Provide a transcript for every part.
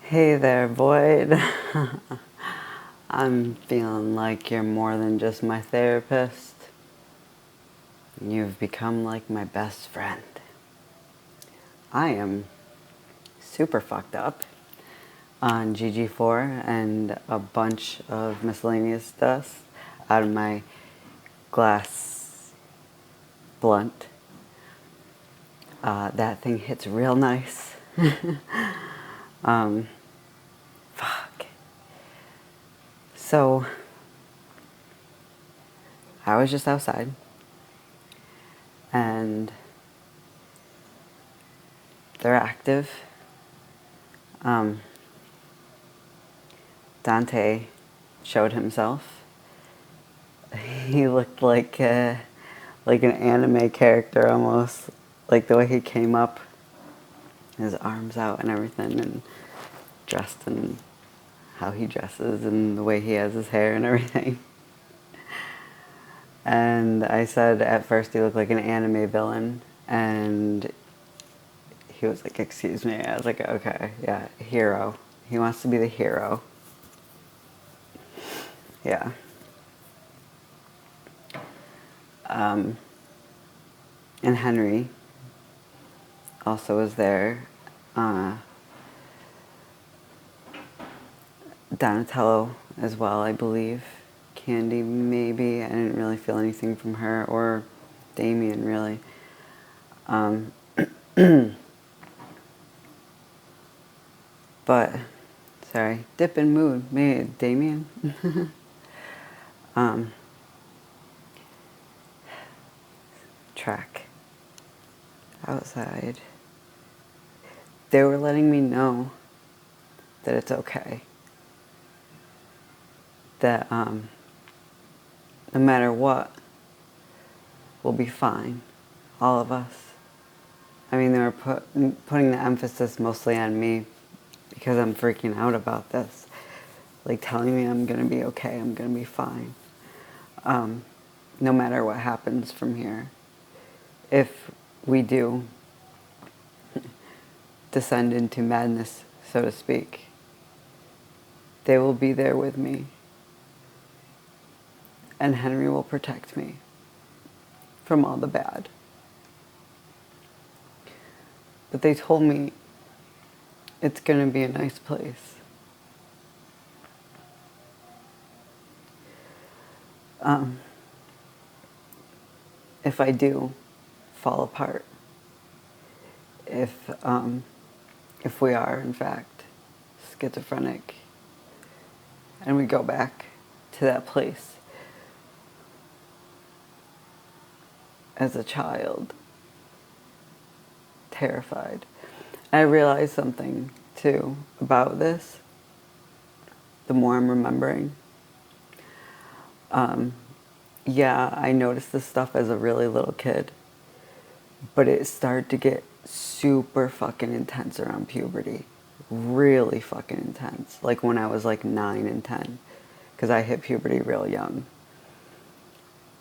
Hey there, Boyd. I'm feeling like you're more than just my therapist. You've become like my best friend. I am super fucked up on GG4 and a bunch of miscellaneous dust out of my glass blunt. That thing hits real nice. um, Fuck. So, I was just outside and they're active. Dante showed himself. He looked like an anime character almost, like the way he came up, his arms out and everything, and dressed in how he dresses and the way he has his hair and everything. And I said at first he looked like an anime villain, and he was like, "Excuse me." I was like, "Okay, yeah, hero. He wants to be the hero." Yeah. And Henry also was there. Donatello as well, I believe. Candy, maybe. I didn't really feel anything from her, or Damien, really. But, sorry, dip in mood. Maybe Damien. Track outside. They were letting me know that it's okay. That no matter what, we'll be fine. All of us. I mean, they were putting the emphasis mostly on me because I'm freaking out about this. Like telling me I'm going to be okay, I'm going to be fine. No matter what happens from here. If we do descend into madness, so to speak, they will be there with me. And Henry will protect me from all the bad. But they told me it's going to be a nice place. If I do fall apart, if we are in fact schizophrenic and we go back to that place as a child, terrified. I realized something too about this the more I'm remembering. Yeah, I noticed this stuff as a really little kid, but it started to get super fucking intense around puberty. Really fucking intense. Like when I was like 9 and 10, because I hit puberty real young.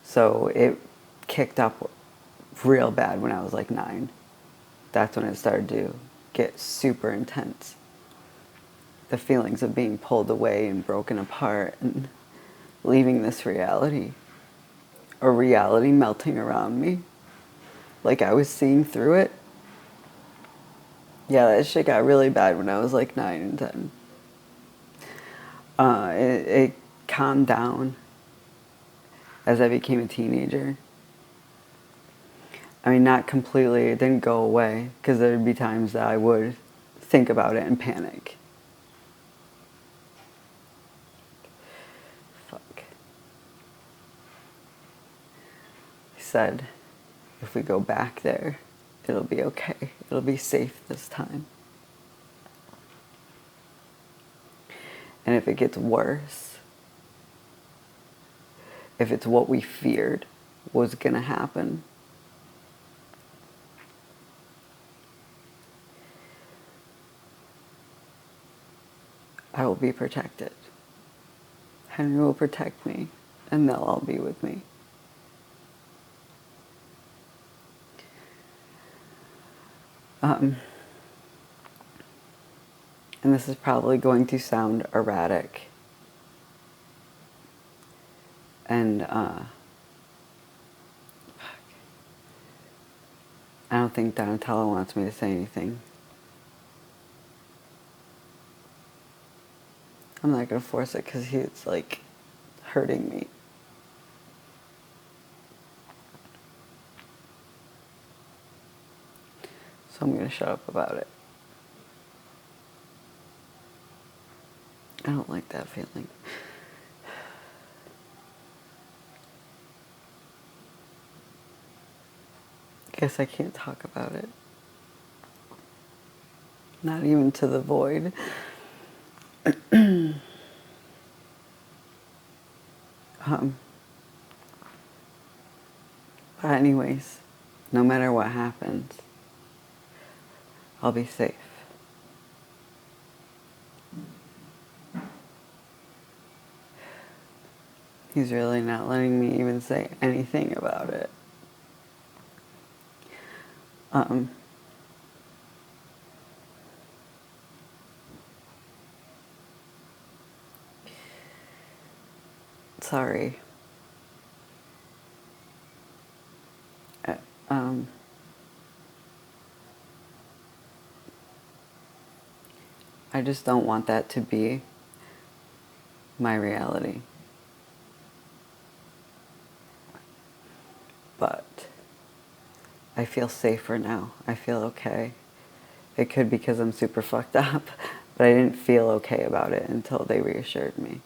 So it kicked up real bad when I was like 9. That's when it started to get super intense. The feelings of being pulled away and broken apart and leaving this reality. Or reality melting around me. Like I was seeing through it. Yeah, that shit got really bad when I was like 9 and 10. It calmed down as I became a teenager. I mean, not completely, it didn't go away, because there would be times that I would think about it and panic. Fuck. He said, if we go back there, it'll be okay. It'll be safe this time. And if it gets worse, if it's what we feared was gonna happen, I will be protected. Henry will protect me, and they'll all be with me. and this is probably going to sound erratic, and I don't think Donatello wants me to say anything. I'm not going to force it because he's like hurting me. So I'm going to shut up about it. I don't like that feeling. Guess I can't talk about it. Not even to the void. But anyways, no matter what happens, I'll be safe. He's really not letting me even say anything about it. Sorry. I just don't want that to be my reality. But I feel safer now. I feel okay. It could be because I'm super fucked up, but I didn't feel okay about it until they reassured me.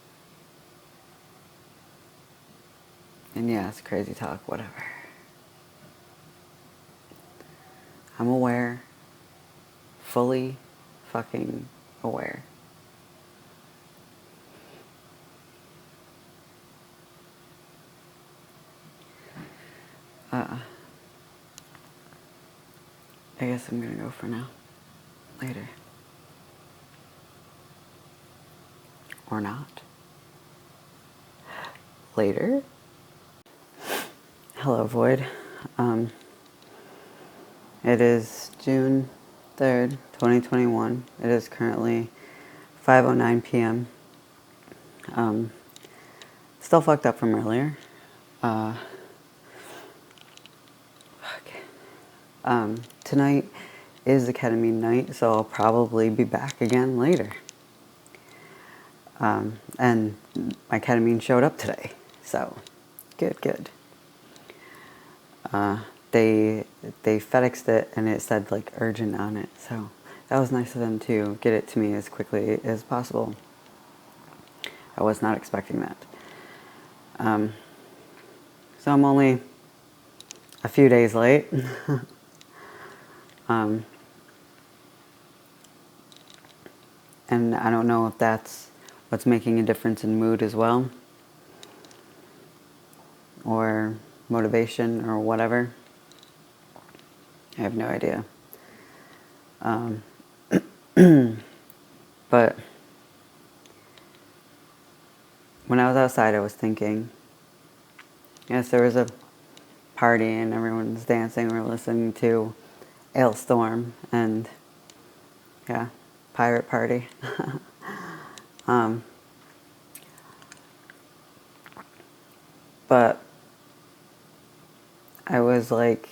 And yeah, it's crazy talk, whatever. I'm aware. Fully fucking aware. I guess I'm gonna go for now. Later. Or not. Later. Hello, Void. It is June 3rd, 2021. It is currently 5:09 p.m. Still fucked up from earlier. Tonight is the ketamine night, so I'll probably be back again later. And my ketamine showed up today, so good. They FedExed it and it said like urgent on it, so that was nice of them to get it to me as quickly as possible. I was not expecting that. So I'm only a few days late. And I don't know if that's what's making a difference in mood as well, or motivation, or whatever. I have no idea. But when I was outside, I was thinking, yes, there was a party and everyone's dancing. We were listening to Ailstorm and, yeah, pirate party. But I was like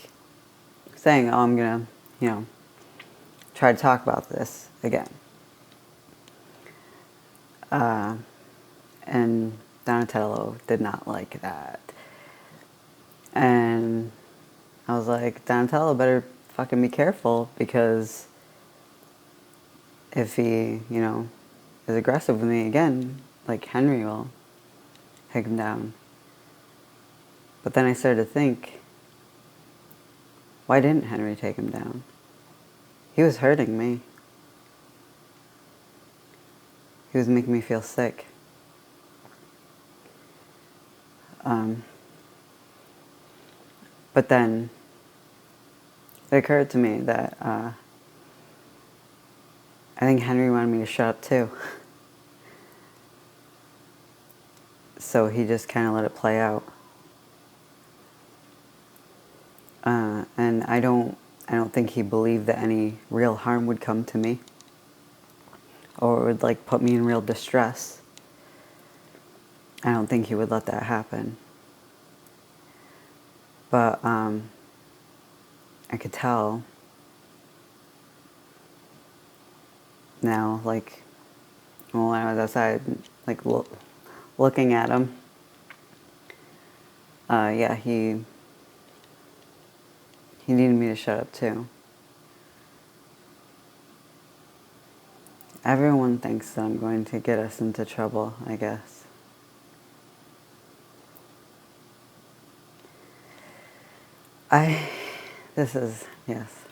saying, oh, I'm gonna, try to talk about this again. And Donatello did not like that. And I was like, Donatello better fucking be careful, because if he, is aggressive with me again, like Henry will take him down. But then I started to think, why didn't Henry take him down? He was hurting me. He was making me feel sick. But then it occurred to me that I think Henry wanted me to shut up too. So he just kind of let it play out. And I don't think he believed that any real harm would come to me. or it would like put me in real distress. I don't think he would let that happen. But I could tell now, like, when I was outside, like, looking at him, yeah, he needed me to shut up too. Everyone thinks that I'm going to get us into trouble, I guess. This is, yes,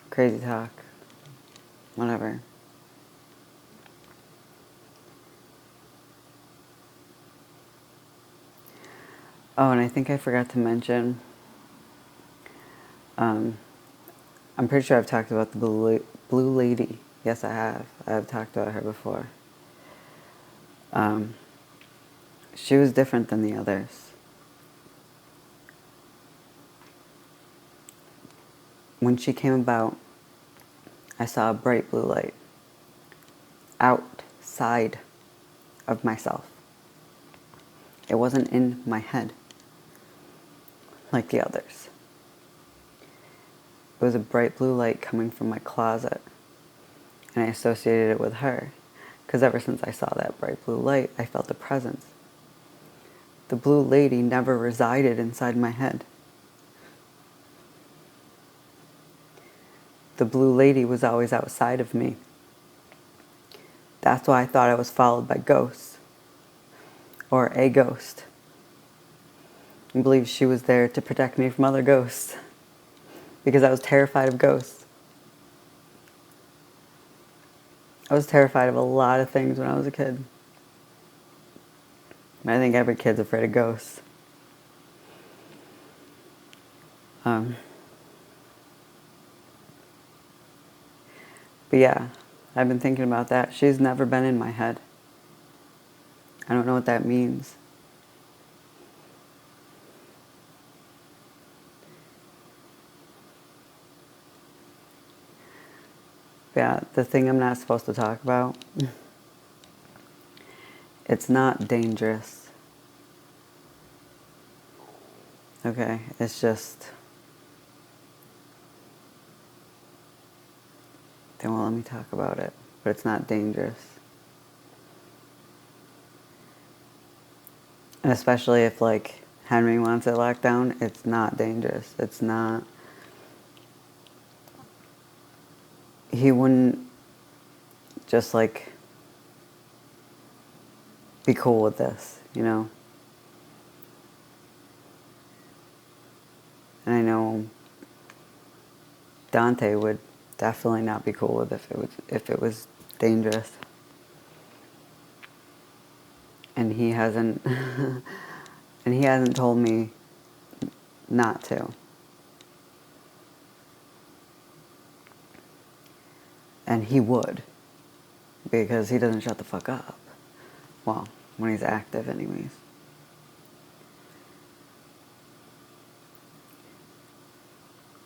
crazy talk, whatever. Oh, and I think I forgot to mention, I'm pretty sure I've talked about the blue lady. Yes, I have. I've talked about her before. She was different than the others. When she came about, I saw a bright blue light outside of myself. It wasn't in my head like the others. It was a bright blue light coming from my closet, and I associated it with her, because ever since I saw that bright blue light, I felt a presence. The blue lady never resided inside my head. The blue lady was always outside of me. That's why I thought I was followed by ghosts, or a ghost. I believe she was there to protect me from other ghosts, because I was terrified of ghosts. I was terrified of a lot of things when I was a kid. I think every kid's afraid of ghosts. But yeah, I've been thinking about that. She's never been in my head. I don't know what that means. But yeah, the thing I'm not supposed to talk about, it's not dangerous. Okay, it's just, they won't let me talk about it, but it's not dangerous. And especially if, like, Henry wants it locked down, it's not dangerous. It's not, he wouldn't just, like, be cool with this, you know? And I know Dante would definitely not be cool with if it was dangerous. And he hasn't and he hasn't told me not to. And he would, because he doesn't shut the fuck up. Well, when he's active anyways.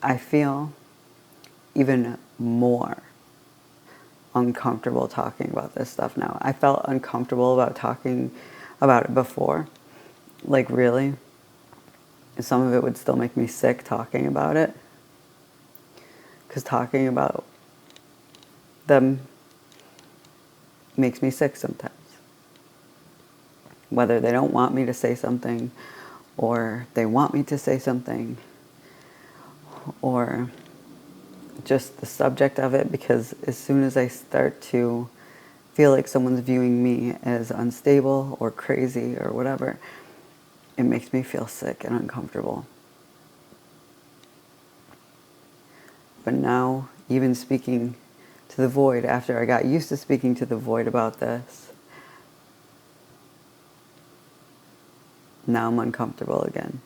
I feel even more uncomfortable talking about this stuff now. I felt uncomfortable about talking about it before. Like, really. Some of it would still make me sick talking about it. Because talking about them makes me sick sometimes. Whether they don't want me to say something, or they want me to say something, or just the subject of it, because as soon as I start to feel like someone's viewing me as unstable or crazy or whatever, it makes me feel sick and uncomfortable. But now, even speaking to the void, after I got used to speaking to the void about this, now I'm uncomfortable again.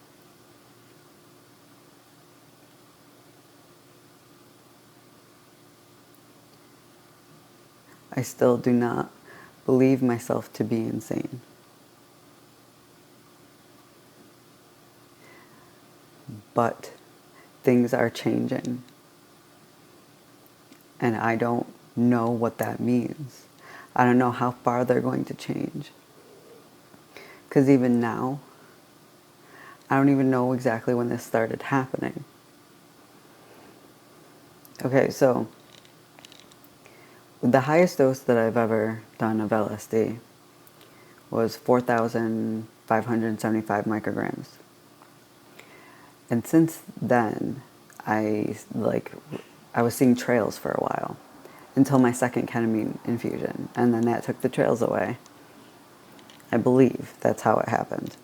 I still do not believe myself to be insane. But things are changing. And I don't know what that means. I don't know how far they're going to change. Because even now, I don't even know exactly when this started happening. Okay, so the highest dose that I've ever done of LSD was 4,575 micrograms. And since then, I was seeing trails for a while until my second ketamine infusion, and then that took the trails away. I believe that's how it happened.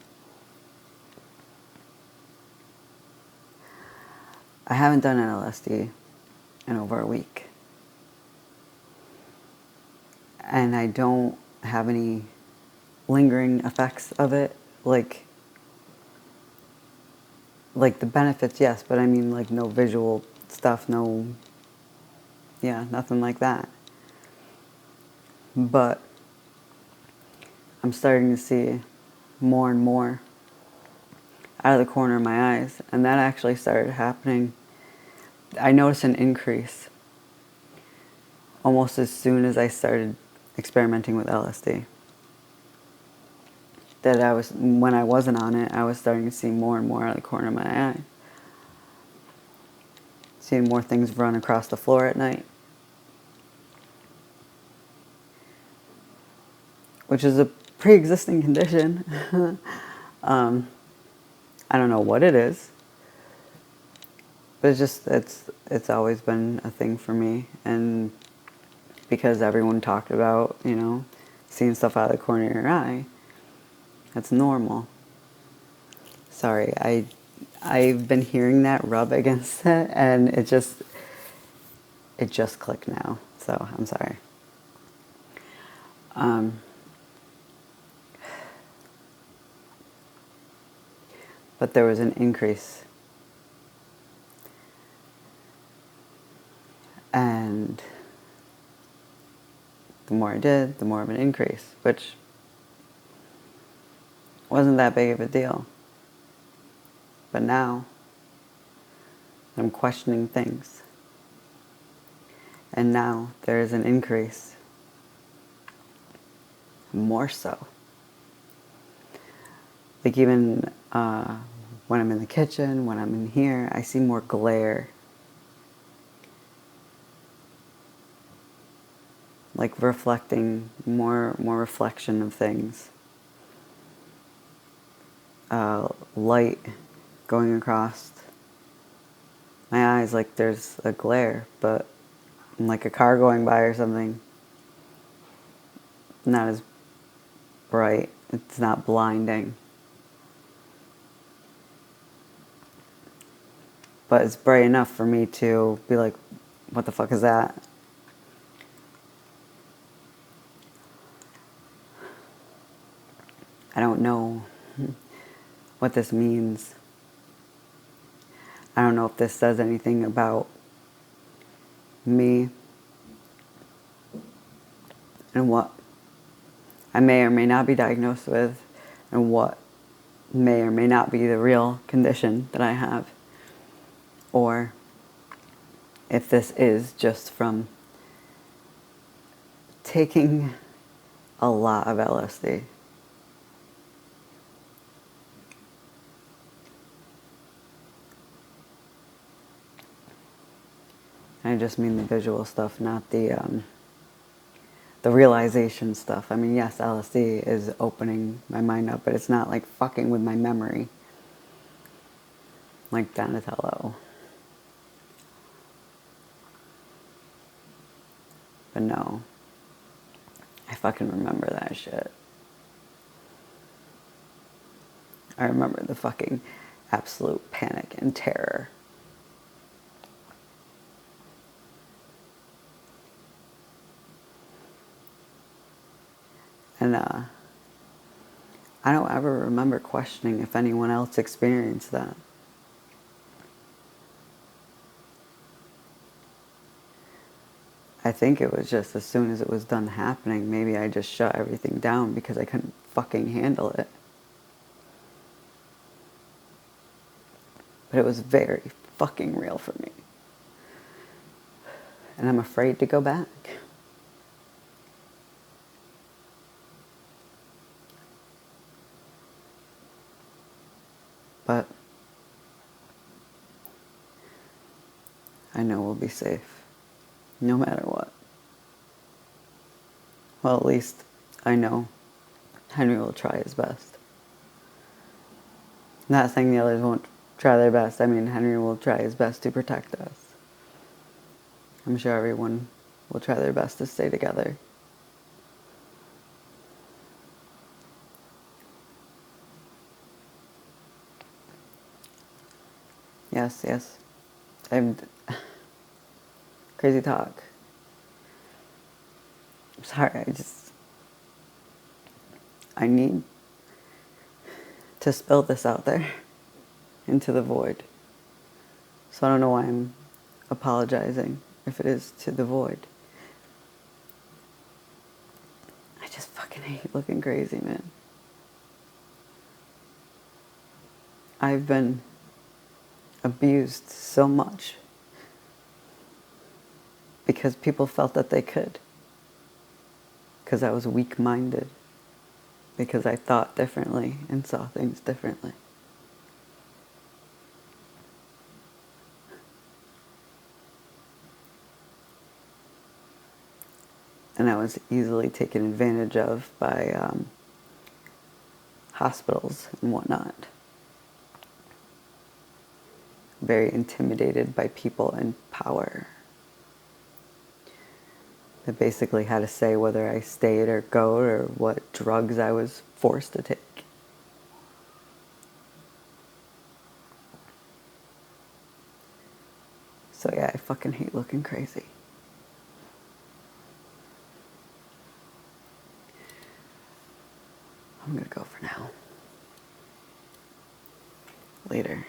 I haven't done an LSD in over a week. And I don't have any lingering effects of it. Like the benefits, yes, but I mean like no visual stuff, nothing like that. But I'm starting to see more and more out of the corner of my eyes, and that actually started happening. I noticed an increase almost as soon as I started experimenting with LSD. When I wasn't on it, I was starting to see more and more out of the corner of my eye. Seeing more things run across the floor at night. Which is a pre-existing condition. I don't know what it is. But it's always been a thing for me. And because everyone talked about, seeing stuff out of the corner of your eye, that's normal. Sorry, I've been hearing that rub against it, and it just clicked now. So I'm sorry. But there was an increase. And the more I did, the more of an increase, which wasn't that big of a deal. But now, I'm questioning things. And now there is an increase. More so. Like even when I'm in the kitchen, when I'm in here, I see more glare. Like reflecting, more reflection of things. Light going across my eyes, like there's a glare, but like a car going by or something. Not as bright. It's not blinding. But it's bright enough for me to be like, what the fuck is that? I don't know what this means. I don't know if this says anything about me and what I may or may not be diagnosed with and what may or may not be the real condition that I have. Or if this is just from taking a lot of LSD. I just mean the visual stuff, not the realization stuff. I mean, yes, LSD is opening my mind up, but it's not like fucking with my memory. Like Donatello. But no. I fucking remember that shit. I remember the fucking absolute panic and terror. And I don't ever remember questioning if anyone else experienced that. I think it was just as soon as it was done happening, maybe I just shut everything down because I couldn't fucking handle it. But it was very fucking real for me. And I'm afraid to go back. But I know we'll be safe, no matter what. Well, at least I know Henry will try his best. Not saying the others won't try their best. I mean, Henry will try his best to protect us. I'm sure everyone will try their best to stay together. Yes, yes. I'm crazy talk. I'm sorry, I need to spill this out there into the void. So I don't know why I'm apologizing if it is to the void. I just fucking hate looking crazy, man. I've been abused so much because people felt that they could. Because I was weak-minded. Because I thought differently and saw things differently. And I was easily taken advantage of by hospitals and whatnot. Very intimidated by people in power. They basically had to say whether I stayed or go or what drugs I was forced to take. So yeah, I fucking hate looking crazy. I'm gonna go for now. Later.